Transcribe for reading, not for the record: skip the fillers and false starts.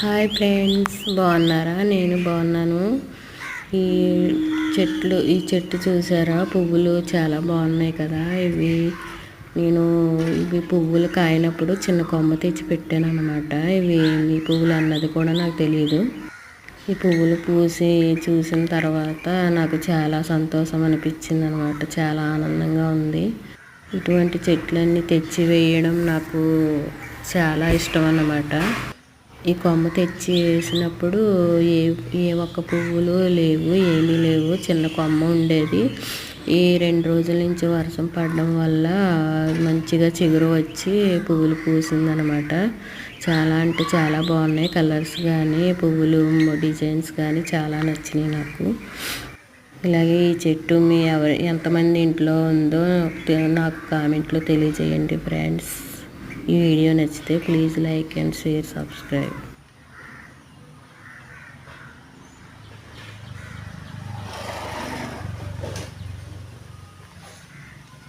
Hi friends, బాగున్నారా? నేను బాగున్నాను. ఈ చెట్టు చూసారా? పువ్వులు చాలా బాగున్నాయి కదా. ఇవి పువ్వులు కాయినప్పుడు చిన్న కొమ్మ తెచ్చి పెట్టాను అనమాట. ఇవి ఎన్ని పువ్వులు అన్నది కూడా నాకు తెలియదు. ఈ పువ్వులు పూసి చూసిన తర్వాత నాకు చాలా సంతోషం అనిపించింది అనమాట. చాలా ఆనందంగా ఉంది. ఇటువంటి చెట్లన్నీ తెచ్చి వేయడం నాకు చాలా ఇష్టం అన్నమాట. ఈ కొమ్మ తెచ్చి వేసినప్పుడు ఏ ఒక్క పువ్వులు లేవు, ఏమీ లేవు. చిన్న కొమ్మ ఉండేది. ఈ 2 రోజుల నుంచి వర్షం పడడం వల్ల మంచిగా చిగురు వచ్చి పువ్వులు పూసిందనమాట. చాలా అంటే చాలా బాగున్నాయి. కలర్స్ కానీ పువ్వులు డిజైన్స్ కానీ చాలా నచ్చినాయి నాకు. ఇలాగే ఈ చెట్టు ఎంతమంది ఇంట్లో ఉందో నాకు కామెంట్లో తెలియజేయండి ఫ్రెండ్స్. ఈ వీడియో నచ్చితే please like and share, subscribe.